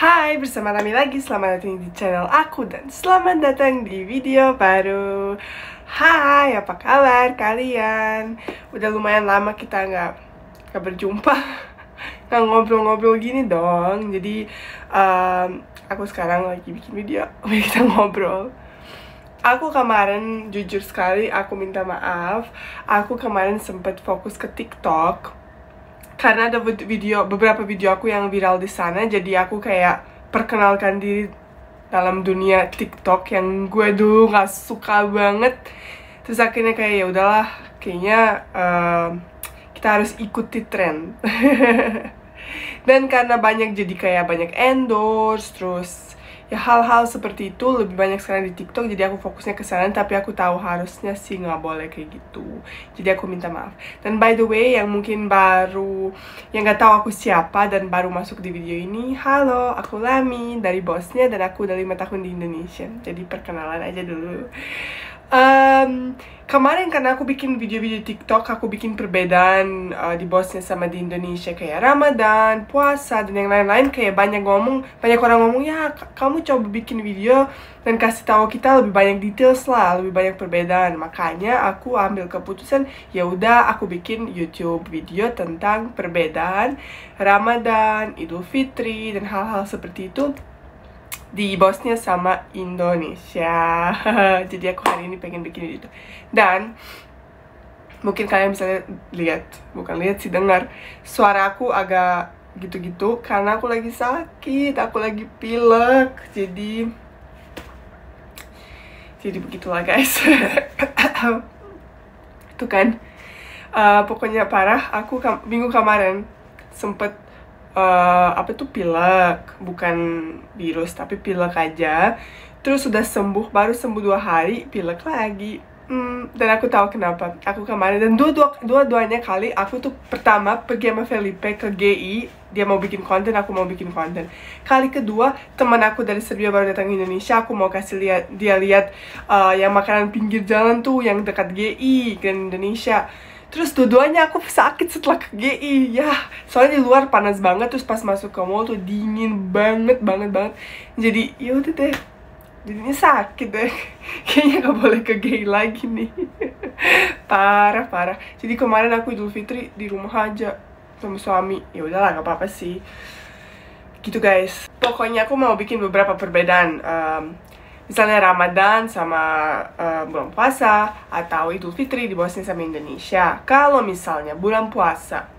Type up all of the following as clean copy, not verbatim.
Hai, bersama Rami lagi. Selamat datang di channel aku dan selamat datang di video baru. Hai, apa kabar kalian? Udah lumayan lama kita nggak berjumpa, nggak ngobrol-ngobrol gini dong. Jadi aku sekarang lagi bikin video, kita ngobrol. Aku kemarin, jujur sekali, aku minta maaf. Aku kemarin sempat fokus ke TikTok karena ada beberapa video aku yang viral di sana, jadi aku kayak perkenalkan diri dalam dunia TikTok yang gue dulu nggak suka banget. Terus akhirnya kayak ya udahlah, kayaknya kita harus ikuti tren. Dan karena jadi kayak banyak endorse, terus ya hal-hal seperti itu lebih banyak sekarang di TikTok, jadi aku fokusnya ke sana. Tapi aku tahu harusnya sih nggak boleh kayak gitu, jadi aku minta maaf. Dan by the way, yang mungkin baru, yang nggak tahu aku siapa dan baru masuk di video ini, halo, aku Lami dari Bosnia dan aku udah 5 tahun di Indonesia. Jadi perkenalan aja dulu. Kemarin karena aku bikin video-video TikTok, aku bikin perbedaan di Bosnia sama di Indonesia, kayak Ramadan, puasa, dan yang lain-lain. Kayak banyak orang ngomong, ya kamu coba bikin video dan kasih tahu kita lebih banyak details lah, lebih banyak perbedaan. Makanya aku ambil keputusan, ya udah aku bikin YouTube video tentang perbedaan Ramadan, Idul Fitri, dan hal-hal seperti itu di Bosnia sama Indonesia. Jadi aku hari ini pengen bikin itu. Dan mungkin kalian bisa bukan lihat sih, dengar suara aku agak gitu-gitu karena aku lagi sakit, aku lagi pilek. Jadi begitulah guys. Itu kan pokoknya parah. Aku minggu kemarin sempet pilek, bukan virus tapi pilek aja. Terus sudah sembuh, baru sembuh 2 hari, pilek lagi. Dan aku tahu kenapa. Aku kemarin, dan dua-duanya kali aku tuh pertama pergi sama Felipe ke GI, dia mau bikin konten, aku mau bikin konten. Kali kedua teman aku dari Serbia baru datang ke Indonesia, aku mau kasih dia lihat yang makanan pinggir jalan tuh yang dekat GI ke Indonesia. Terus dua-duanya aku sakit setelah ke GI, ya soalnya di luar panas banget, terus pas masuk ke mall tuh dingin banget. Jadi yaudah deh, jadinya sakit deh. Kayaknya gak boleh ke GI lagi nih. parah. Jadi kemarin aku Idul Fitri di rumah aja sama suami. Ya udahlah, gak apa-apa sih. Gitu guys. Pokoknya aku mau bikin beberapa perbedaan. Misalnya Ramadan sama bulan puasa, atau Idul Fitri di Bosnia sama Indonesia. Kalau misalnya bulan puasa,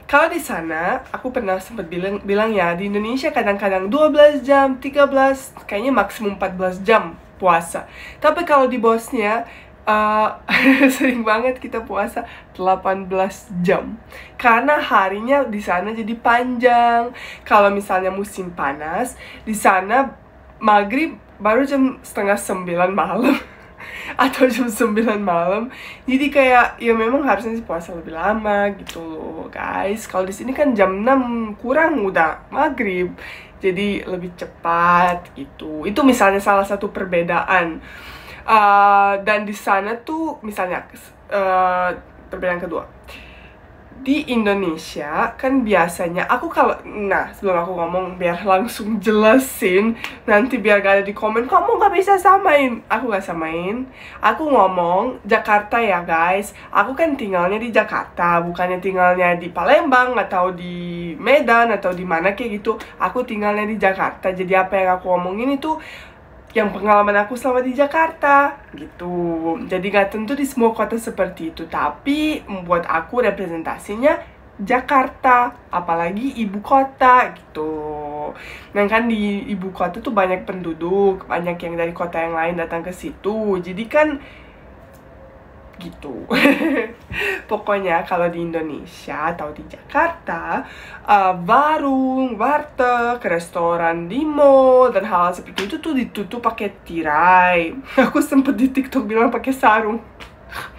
kalau di sana aku pernah sempat bilang ya, di Indonesia kadang-kadang 12 jam, 13, kayaknya maksimum 14 jam puasa. Tapi kalau di Bosnia sering banget kita puasa 18 jam karena harinya di sana jadi panjang. Kalau misalnya musim panas di sana, maghrib baru jam 8:30 malam atau jam 9 malam. Jadi kayak ya memang harusnya sih puasa lebih lama gitu loh guys. Kalau di sini kan jam 6 kurang udah maghrib, jadi lebih cepat gitu. Itu misalnya salah satu perbedaan. Dan di sana tuh misalnya perbedaan kedua, di Indonesia kan biasanya sebelum aku ngomong, biar langsung jelasin, nanti biar gak ada di komen kamu gak bisa samain. Aku gak samain, aku ngomong Jakarta ya guys. Aku kan tinggalnya di Jakarta, bukannya tinggalnya di Palembang atau di Medan atau di mana kayak gitu. Aku tinggalnya di Jakarta, jadi apa yang aku omongin itu yang pengalaman aku selama di Jakarta gitu. Jadi gak tentu di semua kota seperti itu, tapi membuat aku representasinya Jakarta, apalagi ibu kota gitu. Nah kan di ibu kota tuh banyak penduduk, banyak yang dari kota yang lain datang ke situ, jadi kan gitu. Pokoknya kalau di Indonesia atau di Jakarta, warung, warteg, restoran di mall dan hal seperti itu tuh ditutup pakai tirai. Aku sempet di TikTok bilang pakai sarung.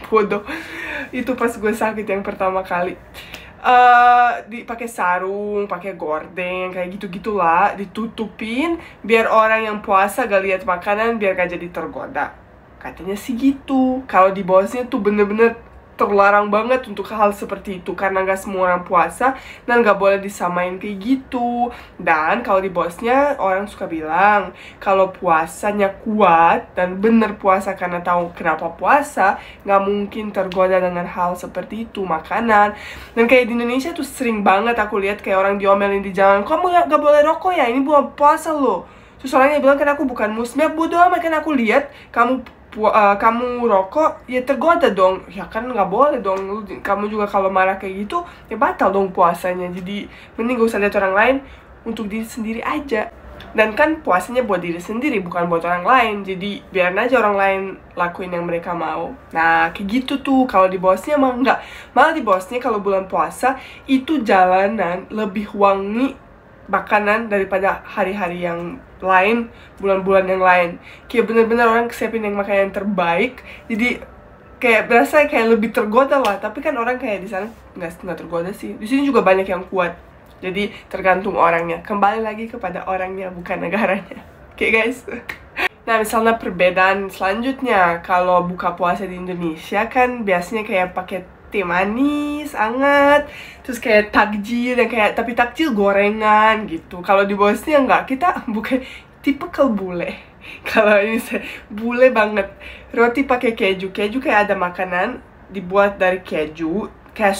Bodoh. Itu pas gue sakit yang pertama kali. Pakai sarung, pakai gorden, kayak gitu-gitulah, ditutupin biar orang yang puasa gak lihat makanan, biar gak jadi tergoda. Katanya sih gitu. Kalau di Bosnia tuh bener-bener terlarang banget untuk hal seperti itu, karena nggak semua orang puasa dan nggak boleh disamain kayak gitu. Dan kalau di Bosnia orang suka bilang kalau puasanya kuat dan bener puasa karena tahu kenapa puasa, nggak mungkin tergoda dengan hal seperti itu, makanan. Dan kayak di Indonesia tuh sering banget aku lihat kayak orang diomelin di jalan, kamu nggak boleh rokok ya, ini bulan puasa loh. Terus orangnya bilang kan aku bukan muslim, ya bodo amat, kan aku lihat kamu rokok, ya tergoda dong. Ya kan nggak boleh dong. Kamu juga kalau marah kayak gitu, ya batal dong puasanya. Jadi mending gak usah lihat orang lain, untuk diri sendiri aja. Dan kan puasanya buat diri sendiri, bukan buat orang lain. Jadi biarin aja orang lain lakuin yang mereka mau. Nah kayak gitu tuh. Kalau di Bosnia mah enggak. Malah di Bosnia kalau bulan puasa itu jalanan lebih wangi makanan daripada hari-hari yang lain, bulan-bulan yang lain. Kayak bener-bener orang siapin yang makanan yang terbaik. Jadi kayak berasa kayak lebih tergoda lah. Tapi kan orang kayak di sana nggak tergoda sih. Di sini juga banyak yang kuat. Jadi tergantung orangnya. Kembali lagi kepada orangnya, bukan negaranya. Oke guys. Nah misalnya perbedaan selanjutnya, kalau buka puasa di Indonesia kan biasanya kayak pakai teh manis, hangat, terus kayak takjil yang kayak, tapi takjil gorengan gitu. Kalau di Bosnia enggak, kita bukan tipikal bule. Kalau ini saya bule banget. Roti pakai keju kayak ada makanan dibuat dari keju, kayak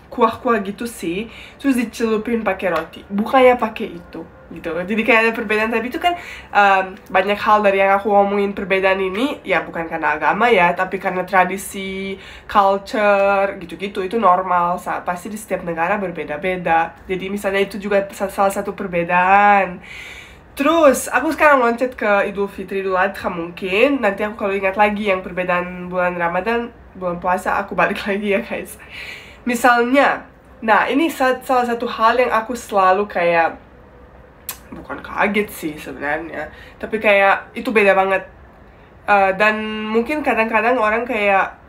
kuah-kuah gitu sih, terus dicelupin pakai roti, bukannya pakai itu gitu. Jadi kayak ada perbedaan, tapi itu kan banyak hal dari yang aku ngomongin perbedaan ini ya bukan karena agama ya, tapi karena tradisi, culture gitu-gitu. Itu normal, pasti di setiap negara berbeda-beda. Jadi misalnya itu juga salah satu perbedaan. Terus aku sekarang loncat ke Idul Fitri, Idul Adha mungkin. Nanti aku kalau ingat lagi yang perbedaan bulan Ramadan, bulan puasa, aku balik lagi ya guys. Misalnya, nah ini salah satu hal yang aku selalu kayak, bukan kaget sih sebenarnya, tapi kayak itu beda banget. Dan mungkin kadang-kadang orang kayak,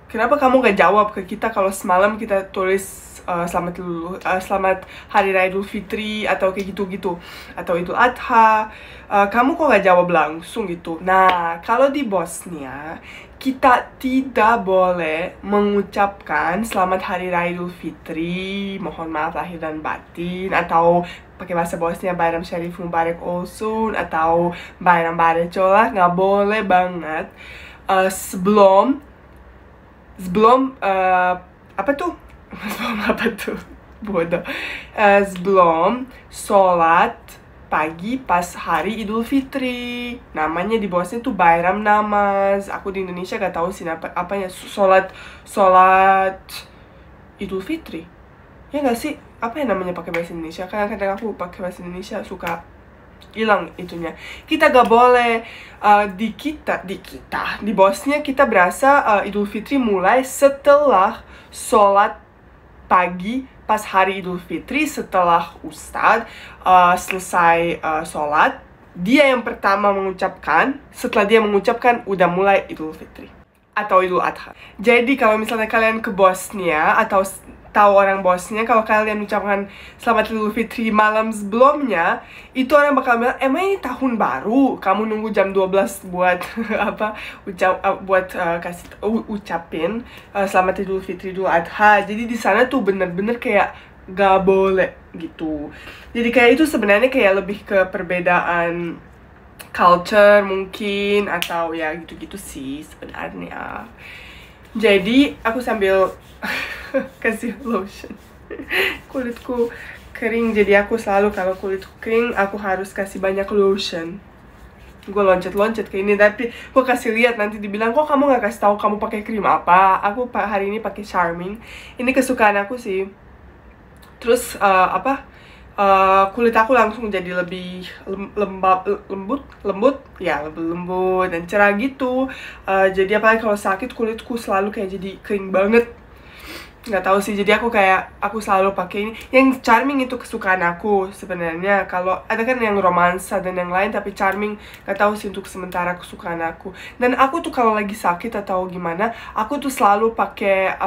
kenapa kamu gak jawab ke kita kalau semalam kita tulis selamat Hari Raya Idul Fitri atau kayak gitu-gitu, atau Idul Adha, kamu kok gak jawab langsung gitu. Nah kalau di Bosnia kita tidak boleh mengucapkan selamat Hari Raya Idul Fitri, mohon maaf lahir dan batin, atau pakai bahasa Bosnia Bayram Sharif Mubarak Olsun, atau Bayram Barecola, nggak boleh banget sebelum apa tuh? Sebelum apa tuh? Bodoh. Sebelum sholat pagi pas hari Idul Fitri. Namanya di Bosnia tuh Bayram Namaz. Aku di Indonesia gak tahu sih apanya. Sholat Idul Fitri. Ya gak sih? Apa yang namanya pakai bahasa Indonesia? Kadang-kadang aku pakai bahasa Indonesia suka hilang itunya. Kita gak boleh di Bosnia kita berasa Idul Fitri mulai setelah sholat pagi pas hari Idul Fitri, setelah Ustadz selesai sholat, dia yang pertama mengucapkan. Setelah dia mengucapkan, udah mulai Idul Fitri atau Idul Adha. Jadi kalau misalnya kalian ke Bosnia atau tahu orang Bosnia, kalau kalian ucapkan selamat Idul Fitri malam sebelumnya, itu orang bakal bilang, emang ini tahun baru? Kamu nunggu jam 12 buat ucapin selamat Idul Fitri, Idul Adha. Jadi di sana tuh bener-bener kayak gak boleh gitu. Jadi kayak itu sebenarnya kayak lebih ke perbedaan culture mungkin, atau ya gitu-gitu sih sebenarnya. Jadi aku sambil kasih lotion. Kulitku kering, jadi aku selalu kalau kulitku kering aku harus kasih banyak lotion. Gue loncat-loncat kayak ini, tapi gue kasih lihat nanti dibilang, kok kamu nggak kasih tahu kamu pakai krim apa? Aku hari ini pakai Charming. Ini kesukaan aku sih. Terus kulit aku langsung jadi lebih lembut ya, lebih lembut dan cerah gitu. Jadi apalagi kalau sakit kulitku selalu kayak jadi kering banget. Nggak tahu sih, jadi aku selalu pakai ini. Yang Charming itu kesukaan aku sebenarnya. Kalau ada kan yang romansa dan yang lain, tapi Charming nggak tahu sih untuk sementara kesukaan aku. Dan aku tuh kalau lagi sakit atau gimana, aku tuh selalu pakai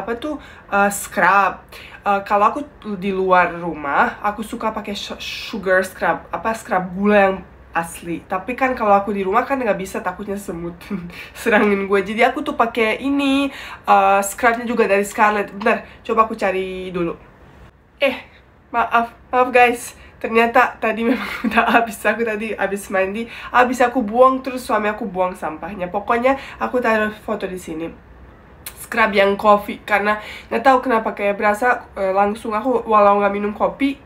scrub. Kalau aku di luar rumah, aku suka pakai sugar scrub, scrub gula yang asli. Tapi kan kalau aku di rumah kan nggak bisa, takutnya semut serangin gue. Jadi aku tuh pakai ini scrubnya juga dari Scarlett. Bentar, coba aku cari dulu. Maaf guys, ternyata tadi memang udah habis. Aku tadi habis mandi, habis aku buang, terus suami aku buang sampahnya. Pokoknya aku taruh foto di sini. Scrub yang coffee, karena nggak tahu kenapa kayak berasa langsung aku walau nggak minum kopi,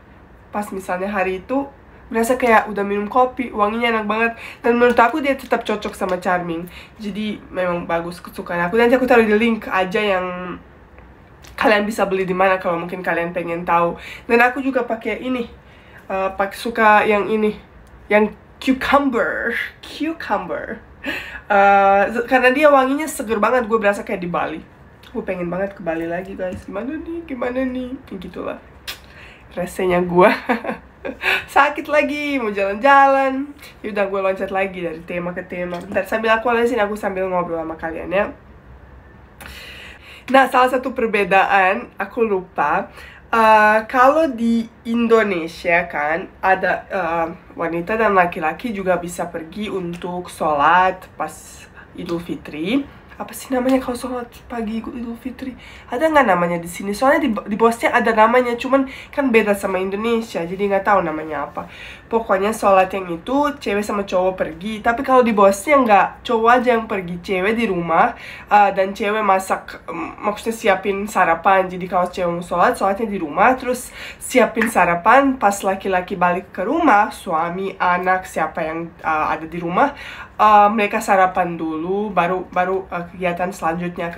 pas misalnya hari itu berasa kayak udah minum kopi, wanginya enak banget. Dan menurut aku dia tetap cocok sama Charming. Jadi memang bagus, kesukaan aku. Nanti aku taruh di link aja yang kalian bisa beli di mana kalau mungkin kalian pengen tahu. Dan aku juga pakai ini, suka yang ini, yang cucumber. Karena dia wanginya seger banget, gue berasa kayak di Bali. Gue pengen banget ke Bali lagi guys. Gimana nih, gitulah rasanya gue. Sakit lagi, mau jalan-jalan. Yaudah, gue loncat lagi dari tema ke tema. Bentar, sambil aku lesin, aku sambil ngobrol sama kalian ya. Nah, salah satu perbedaan, aku lupa, kalau di Indonesia kan ada wanita dan laki-laki juga bisa pergi untuk sholat pas Idul Fitri. Apa sih namanya kalau sholat pagi Idul Fitri? Ada nggak namanya di sini? Soalnya di Bosnia ada namanya, cuman kan beda sama Indonesia, jadi nggak tahu namanya apa. Pokoknya sholat yang itu cewek sama cowok pergi. Tapi kalau di Bosnia nggak, cowok aja yang pergi, cewek di rumah dan cewek masak, maksudnya siapin sarapan. Jadi kalau cewek mau sholatnya di rumah, terus siapin sarapan. Pas laki-laki balik ke rumah, suami, anak, siapa yang ada di rumah, mereka sarapan dulu, baru kegiatan selanjutnya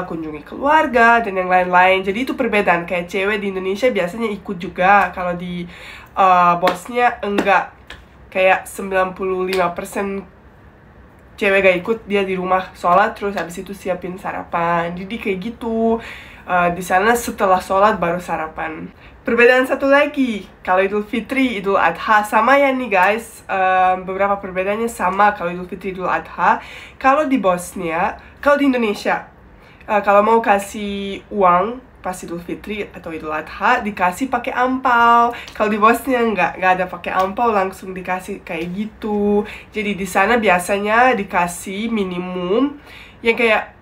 kunjungi keluarga dan yang lain-lain. Jadi itu perbedaan. Kayak cewek di Indonesia biasanya ikut juga, kalau di Bosnia enggak. Kayak 95% cewek gak ikut, dia di rumah sholat terus habis itu siapin sarapan. Jadi kayak gitu. Di sana setelah sholat baru sarapan. Perbedaan satu lagi, kalau Idul Fitri, Idul Adha sama ya nih guys. Beberapa perbedaannya sama kalau Idul Fitri, Idul Adha. Kalau di Bosnia, kalau di Indonesia, kalau mau kasih uang pas Idul Fitri atau Idul Adha dikasih pakai ampau. Kalau di Bosnia nggak ada pakai ampau, langsung dikasih kayak gitu. Jadi di sana biasanya dikasih minimum yang kayak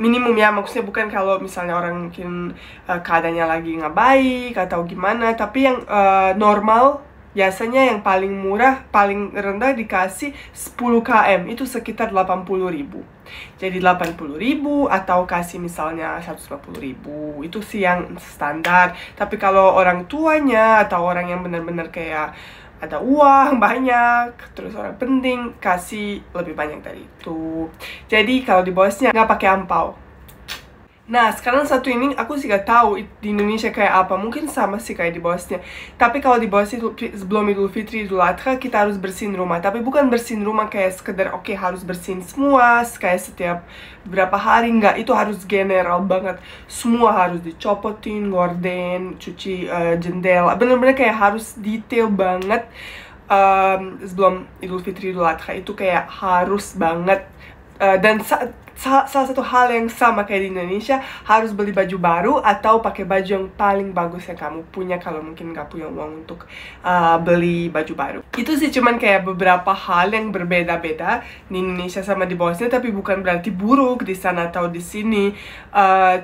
minimum ya, maksudnya bukan kalau misalnya orang mungkin keadaannya lagi nggak baik atau gimana, tapi yang normal biasanya yang paling murah, paling rendah dikasih 10 km, itu sekitar 80.000. Jadi 80.000 atau kasih misalnya 150.000, itu sih yang standar. Tapi kalau orang tuanya atau orang yang benar-benar kayak ada uang banyak, terus orang penting, kasih lebih banyak dari itu. Jadi kalau di Bosnia nggak pakai ampau. Nah, sekarang satu ini aku sih gak tahu di Indonesia kayak apa. Mungkin sama sih kayak di Bosnia. Tapi kalau di Bosnia sebelum Idul Fitri, Idul Adha, kita harus bersihin rumah. Tapi bukan bersihin rumah kayak sekedar oke, harus bersihin semua kayak setiap beberapa hari. Enggak, itu harus general banget. Semua harus dicopotin, gorden, cuci jendela. Bener-bener kayak harus detail banget. Sebelum Idul Fitri, Idul Adha itu kayak harus banget. Dan salah satu hal yang sama kayak di Indonesia, harus beli baju baru atau pakai baju yang paling bagus yang kamu punya kalau mungkin gak punya uang untuk beli baju baru. Itu sih cuman kayak beberapa hal yang berbeda-beda di Indonesia sama di Bosnia, tapi bukan berarti buruk di sana atau di sini.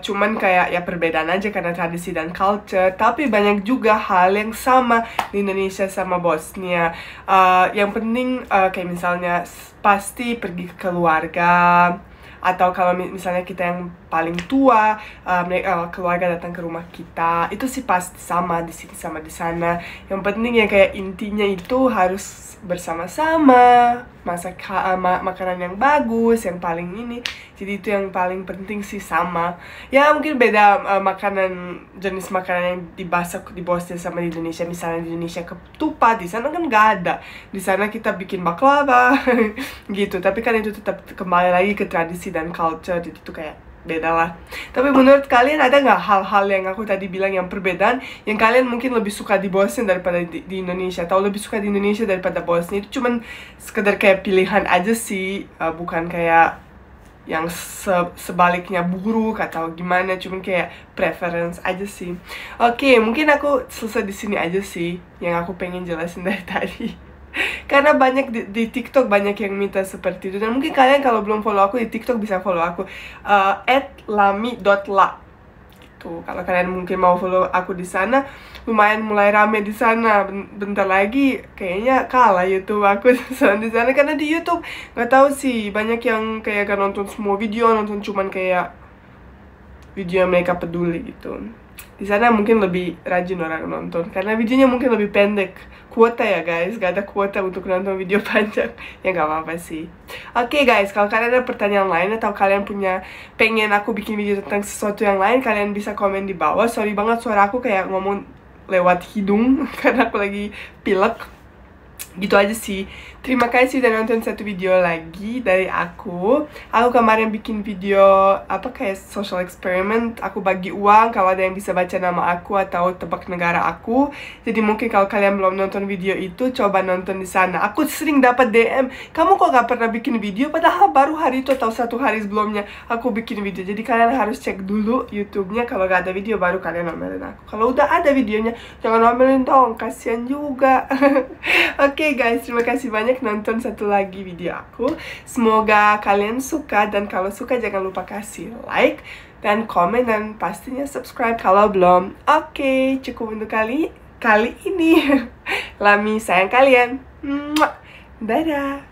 Cuman kayak ya perbedaan aja karena tradisi dan culture. Tapi banyak juga hal yang sama di Indonesia sama Bosnia. Yang penting kayak misalnya pasti pergi ke keluarga, atau kalau misalnya kita yang paling tua, keluarga datang ke rumah kita, itu sih pasti sama di sini sama di sana. Yang penting ya kayak intinya itu harus bersama-sama masak makanan yang bagus, yang paling ini. Jadi itu yang paling penting sih sama. Ya mungkin beda jenis makanan yang dimasak di Bosnia sama di Indonesia. Misalnya di Indonesia ketupat, di sana kan nggak ada. Di sana kita bikin baklava gitu. Tapi kan itu tetap kembali lagi ke tradisi dan culture. Jadi itu kayak beda lah. Tapi menurut kalian ada nggak hal-hal yang aku tadi bilang yang perbedaan yang kalian mungkin lebih suka di Bosnia daripada di Indonesia, atau lebih suka di Indonesia daripada Bosnia? Itu cuman sekedar kayak pilihan aja sih, bukan kayak yang sebaliknya buruk atau gimana, cuman kayak preference aja sih. Oke, mungkin aku selesai di sini aja sih yang aku pengen jelasin dari tadi. Karena banyak di TikTok banyak yang minta seperti itu. Dan mungkin kalian kalau belum follow aku di TikTok bisa follow aku @lami.la. Tuh, kalau kalian mungkin mau follow aku di sana, lumayan mulai rame di sana. Bentar lagi kayaknya kalah YouTube aku di sana, karena di YouTube nggak tahu sih, banyak yang kayak gak nonton semua video, nonton cuman kayak video yang mereka peduli gitu. Di sana mungkin lebih rajin orang nonton karena videonya mungkin lebih pendek. Kuota ya guys, gak ada kuota untuk nonton video panjang. Ya gak apa-apa sih. Oke guys, kalau kalian ada pertanyaan lain atau kalian pengen aku bikin video tentang sesuatu yang lain, kalian bisa komen di bawah. Sorry banget suara aku kayak ngomong lewat hidung karena aku lagi pilek. Gitu aja sih. Terima kasih udah nonton satu video lagi dari aku. Aku kemarin bikin video kayak social experiment. Aku bagi uang kalau ada yang bisa baca nama aku atau tebak negara aku. Jadi mungkin kalau kalian belum nonton video itu, coba nonton di sana. Aku sering dapat DM, kamu kok gak pernah bikin video? Padahal baru hari itu atau 1 hari sebelumnya aku bikin video. Jadi kalian harus cek dulu YouTube-nya. Kalau gak ada video baru kalian omelin aku. Kalau udah ada videonya, jangan omelin dong, kasihan juga. Oke guys, terima kasih banyak nonton satu lagi video aku. Semoga kalian suka, dan kalau suka jangan lupa kasih like dan komen dan pastinya subscribe kalau belum. Oke, cukup untuk kali ini. Lami sayang kalian. Dadah.